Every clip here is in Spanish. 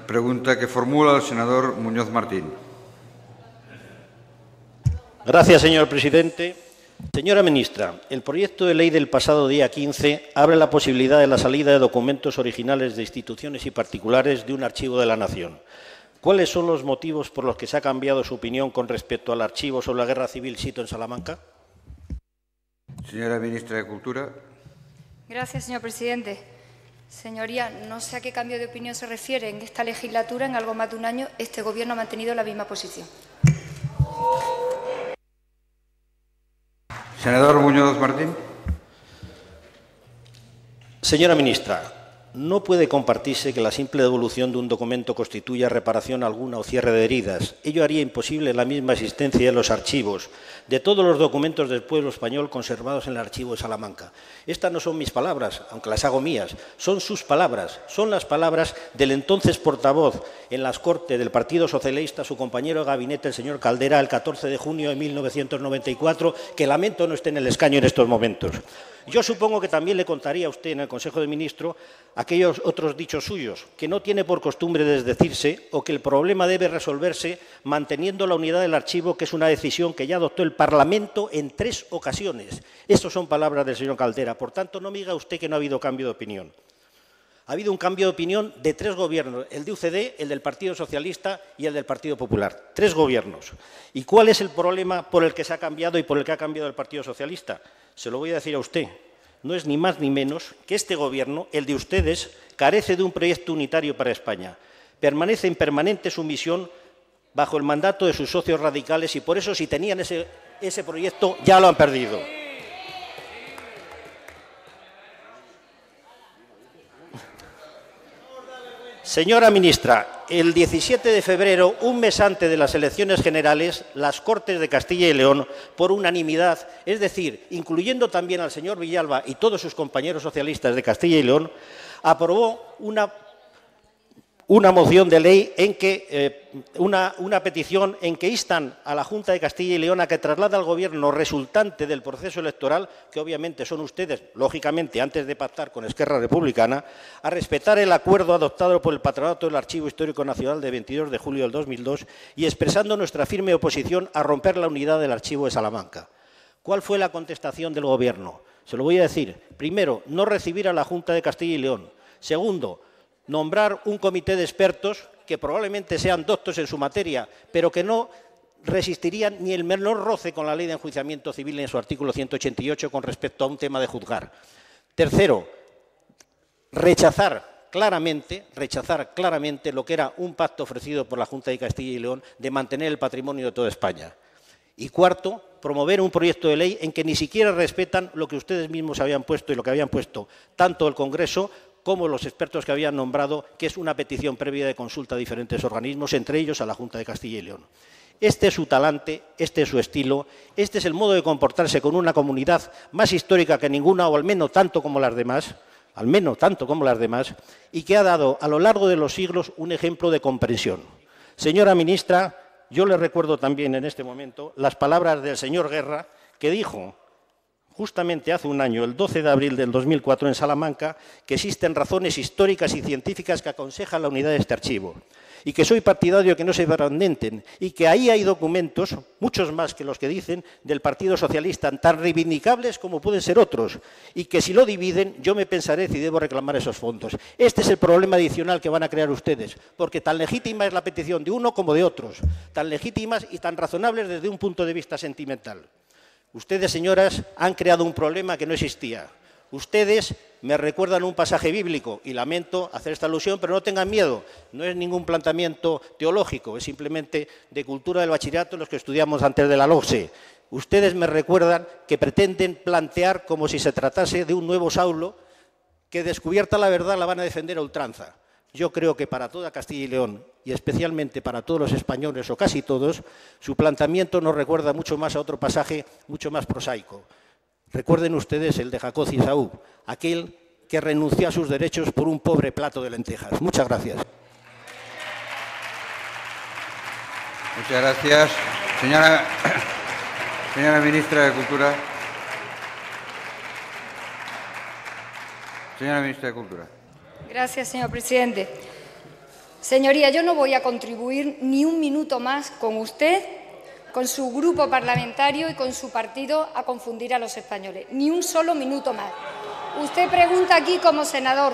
Pregunta que formula el senador Muñoz Martín. Gracias, señor presidente. Señora ministra, el proyecto de ley del pasado día 15 abre la posibilidad de la salida de documentos originales de instituciones y particulares de un archivo de la Nación. ¿Cuáles son los motivos por los que se ha cambiado su opinión con respecto al archivo sobre la Guerra Civil Sito en Salamanca? Señora ministra de Cultura. Gracias, señor presidente. Señoría, no sé a qué cambio de opinión se refiere. En esta legislatura, en algo más de un año, este Gobierno ha mantenido la misma posición. Senador Muñoz Martín. Señora ministra, no puede compartirse que la simple devolución de un documento constituya reparación alguna o cierre de heridas. Ello haría imposible la misma existencia de los archivos de todos los documentos del pueblo español conservados en el archivo de Salamanca. Estas no son mis palabras, aunque las hago mías, son sus palabras, son las palabras del entonces portavoz en las Cortes del Partido Socialista, su compañero de gabinete, el señor Caldera, el 14 de junio de 1994, que lamento no esté en el escaño en estos momentos. Yo supongo que también le contaría a usted en el Consejo de Ministros aquellos otros dichos suyos, que no tiene por costumbre desdecirse o que el problema debe resolverse manteniendo la unidad del archivo, que es una decisión que ya adoptó el Parlamento en 3 ocasiones. Estas son palabras del señor Caldera. Por tanto, no me diga usted que no ha habido cambio de opinión. Ha habido un cambio de opinión de 3 gobiernos, el de UCD, el del Partido Socialista y el del Partido Popular. 3 gobiernos. ¿Y cuál es el problema por el que se ha cambiado y por el que ha cambiado el Partido Socialista? Se lo voy a decir a usted. No es ni más ni menos que este Gobierno, el de ustedes, carece de un proyecto unitario para España. Permanece en permanente sumisión bajo el mandato de sus socios radicales y por eso, si tenían ese proyecto, ya lo han perdido. Señora ministra, el 17 de febrero, un mes antes de las elecciones generales, las Cortes de Castilla y León, por unanimidad, es decir, incluyendo también al señor Villalba y todos sus compañeros socialistas de Castilla y León, aprobó una moción de ley en que una petición en que instan a la Junta de Castilla y León a que traslade al Gobierno resultante del proceso electoral, que obviamente son ustedes, lógicamente, antes de pactar con Esquerra Republicana, a respetar el acuerdo adoptado por el Patronato del Archivo Histórico Nacional de 22 de julio del 2002 y expresando nuestra firme oposición a romper la unidad del Archivo de Salamanca. ¿Cuál fue la contestación del Gobierno? Se lo voy a decir. Primero, no recibir a la Junta de Castilla y León. Segundo, nombrar un comité de expertos que probablemente sean doctos en su materia, pero que no resistirían ni el menor roce con la Ley de Enjuiciamiento Civil en su artículo 188 con respecto a un tema de juzgar. Tercero, rechazar claramente lo que era un pacto ofrecido por la Junta de Castilla y León de mantener el patrimonio de toda España. Y cuarto, promover un proyecto de ley en que ni siquiera respetan lo que ustedes mismos habían puesto y lo que habían puesto tanto el Congreso como los expertos que habían nombrado, que es una petición previa de consulta a diferentes organismos, entre ellos a la Junta de Castilla y León. Este es su talante, este es su estilo, este es el modo de comportarse con una comunidad más histórica que ninguna, o al menos tanto como las demás, y que ha dado a lo largo de los siglos un ejemplo de comprensión. Señora ministra, yo le recuerdo también en este momento las palabras del señor Guerra, que dijo justamente hace un año, el 12 de abril del 2004, en Salamanca, que existen razones históricas y científicas que aconsejan la unidad de este archivo y que soy partidario de que no se fragmenten y que ahí hay documentos, muchos más que los que dicen, del Partido Socialista, tan reivindicables como pueden ser otros, y que si lo dividen yo me pensaré si debo reclamar esos fondos. Este es el problema adicional que van a crear ustedes, porque tan legítima es la petición de uno como de otros, tan legítimas y tan razonables desde un punto de vista sentimental. Ustedes, señoras, han creado un problema que no existía. Ustedes me recuerdan un pasaje bíblico y lamento hacer esta alusión, pero no tengan miedo. No es ningún planteamiento teológico, es simplemente de cultura del bachillerato, los que estudiamos antes de la LOGSE. Ustedes me recuerdan que pretenden plantear como si se tratase de un nuevo Saulo, que descubierta la verdad la van a defender a ultranza. Yo creo que para toda Castilla y León, y especialmente para todos los españoles, o casi todos, su planteamiento nos recuerda mucho más a otro pasaje mucho más prosaico. Recuerden ustedes el de Jacob y Esaú, aquel que renunció a sus derechos por un pobre plato de lentejas. Muchas gracias. Muchas gracias. Señora ministra de Cultura. Señora ministra de Cultura. Gracias, señor presidente. Señoría, yo no voy a contribuir ni un minuto más con usted, con su grupo parlamentario y con su partido a confundir a los españoles. Ni un solo minuto más. Usted pregunta aquí como senador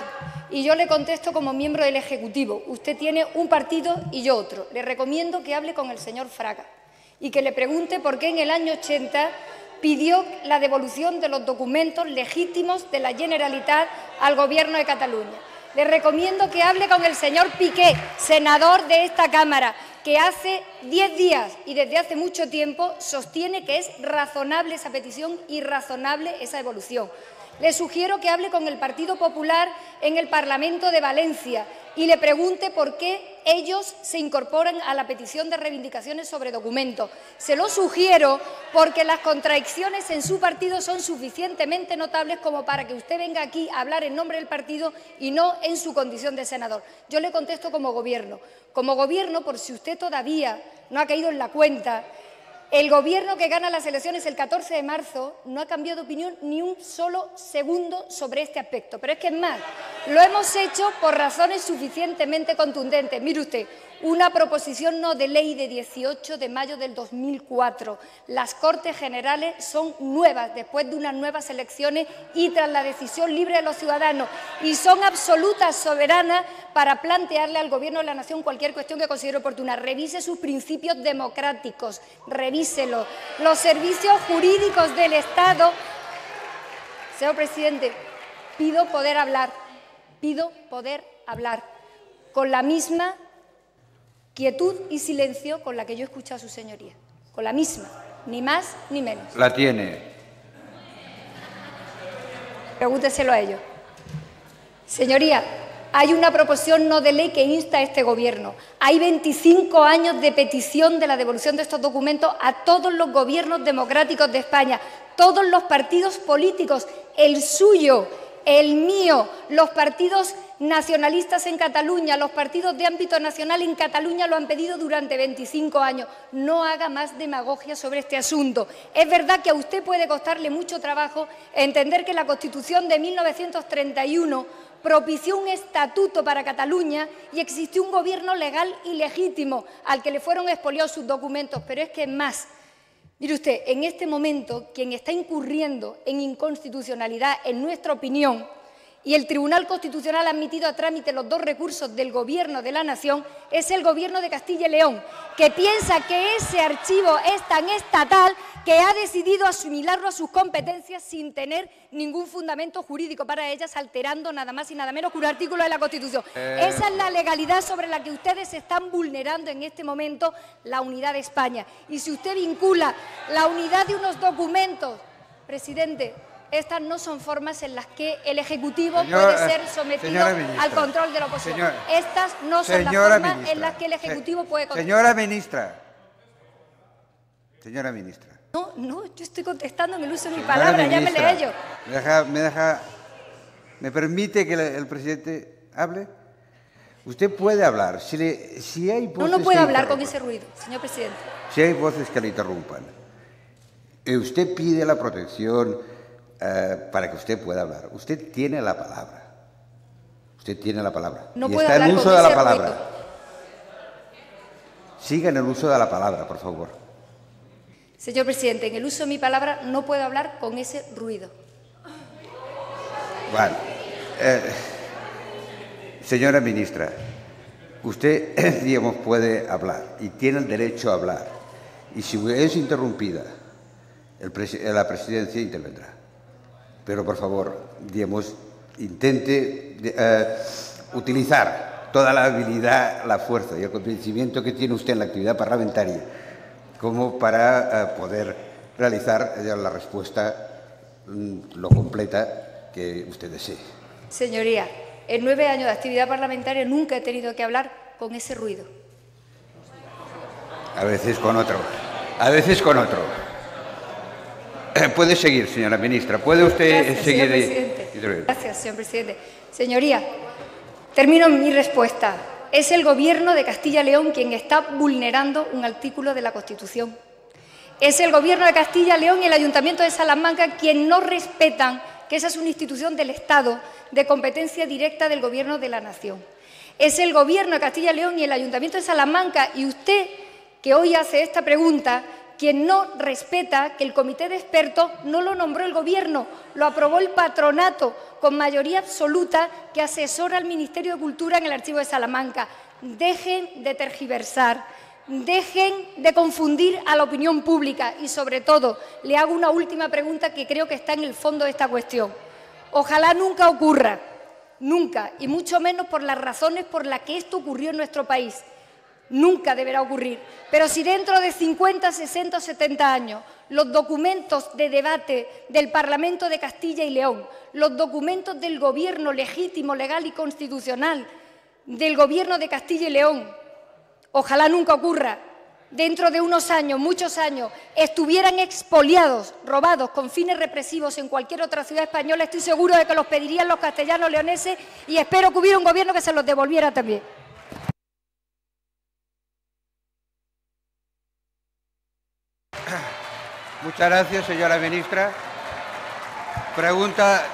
y yo le contesto como miembro del Ejecutivo. Usted tiene un partido y yo otro. Le recomiendo que hable con el señor Fraga y que le pregunte por qué en el año 80 pidió la devolución de los documentos legítimos de la Generalitat al Gobierno de Cataluña. Le recomiendo que hable con el señor Piqué, senador de esta Cámara, que hace 10 días y desde hace mucho tiempo sostiene que es razonable esa petición y razonable esa devolución. Le sugiero que hable con el Partido Popular en el Parlamento de Valencia y le pregunte por qué ellos se incorporan a la petición de reivindicaciones sobre documentos. Se lo sugiero porque las contradicciones en su partido son suficientemente notables como para que usted venga aquí a hablar en nombre del partido y no en su condición de senador. Yo le contesto como Gobierno. Como Gobierno, por si usted todavía no ha caído en la cuenta, el Gobierno que gana las elecciones el 14 de marzo no ha cambiado de opinión ni un solo segundo sobre este aspecto. Pero es que es más, lo hemos hecho por razones suficientemente contundentes. Mire usted, una proposición no de ley de 18 de mayo del 2004. Las Cortes Generales son nuevas después de unas nuevas elecciones y tras la decisión libre de los ciudadanos y son absolutas soberanas para plantearle al Gobierno de la Nación cualquier cuestión que considere oportuna. Revise sus principios democráticos, revíselo. Los servicios jurídicos del Estado. Señor presidente, pido poder hablar con la misma quietud y silencio con la que yo he escuchado a su señoría, con la misma, ni más ni menos. La tiene. Pregúnteselo a ellos. Señoría, hay una proposición no de ley que insta a este Gobierno. Hay 25 años de petición de la devolución de estos documentos a todos los gobiernos democráticos de España, todos los partidos políticos, el suyo, el mío, los partidos nacionalistas en Cataluña, los partidos de ámbito nacional en Cataluña lo han pedido durante 25 años. No haga más demagogia sobre este asunto. Es verdad que a usted puede costarle mucho trabajo entender que la Constitución de 1931 propició un estatuto para Cataluña y existió un gobierno legal y legítimo al que le fueron expoliados sus documentos. Pero es que es más. Mire usted, en este momento quien está incurriendo en inconstitucionalidad, en nuestra opinión, y el Tribunal Constitucional ha admitido a trámite los 2 recursos del Gobierno de la Nación, es el Gobierno de Castilla y León, que piensa que ese archivo es tan estatal que ha decidido asimilarlo a sus competencias sin tener ningún fundamento jurídico para ellas, alterando nada más y nada menos que un artículo de la Constitución. Esa es la legalidad sobre la que ustedes están vulnerando en este momento la unidad de España. Y si usted vincula la unidad de unos documentos, presidente, estas no son formas en las que el Ejecutivo puede ser sometido al control de la oposición. Estas no son las formas en las que el Ejecutivo puede controlar. Señora ministra. No, yo estoy contestando en el uso de mi palabra, llámele a ellos. ¿Me permite que el presidente hable? Usted puede hablar. Si hay voces no puede hablar con ese ruido, señor presidente. Si hay voces que le interrumpan, usted pide la protección para que usted pueda hablar. Usted tiene la palabra. Usted tiene la palabra. No y puede está en hablar el uso con de la ese palabra. ruido. Siga en el uso de la palabra, por favor. Señor presidente, en el uso de mi palabra no puedo hablar con ese ruido. Bueno, señora ministra, usted, digamos, puede hablar y tiene el derecho a hablar. Y si es interrumpida, la presidencia intervendrá. Pero, por favor, digamos, intente utilizar toda la habilidad, la fuerza y el convencimiento que tiene usted en la actividad parlamentaria como para poder realizar la respuesta lo completa que usted desee. Señoría, en 9 años de actividad parlamentaria nunca he tenido que hablar con ese ruido. A veces con otro. A veces con otro. Puede seguir, señora ministra. ¿Puede usted Gracias, seguir? Señor presidente. Gracias, señor presidente. Señoría, termino mi respuesta. Es el Gobierno de Castilla y León quien está vulnerando un artículo de la Constitución. Es el Gobierno de Castilla y León y el Ayuntamiento de Salamanca quien no respetan que esa es una institución del Estado de competencia directa del Gobierno de la Nación. Es el Gobierno de Castilla y León y el Ayuntamiento de Salamanca, y usted, que hoy hace esta pregunta, quien no respeta que el comité de expertos no lo nombró el Gobierno, lo aprobó el patronato con mayoría absoluta que asesora al Ministerio de Cultura en el Archivo de Salamanca. Dejen de tergiversar, dejen de confundir a la opinión pública y, sobre todo, le hago una última pregunta que creo que está en el fondo de esta cuestión. Ojalá nunca ocurra, nunca, y mucho menos por las razones por las que esto ocurrió en nuestro país. Nunca deberá ocurrir. Pero si dentro de 50, 60 o 70 años los documentos de debate del Parlamento de Castilla y León, los documentos del Gobierno legítimo, legal y constitucional del Gobierno de Castilla y León, ojalá nunca ocurra, dentro de unos años, muchos años, estuvieran expoliados, robados con fines represivos en cualquier otra ciudad española, estoy seguro de que los pedirían los castellanos leoneses y espero que hubiera un Gobierno que se los devolviera también. Muchas gracias, señora ministra. Pregunta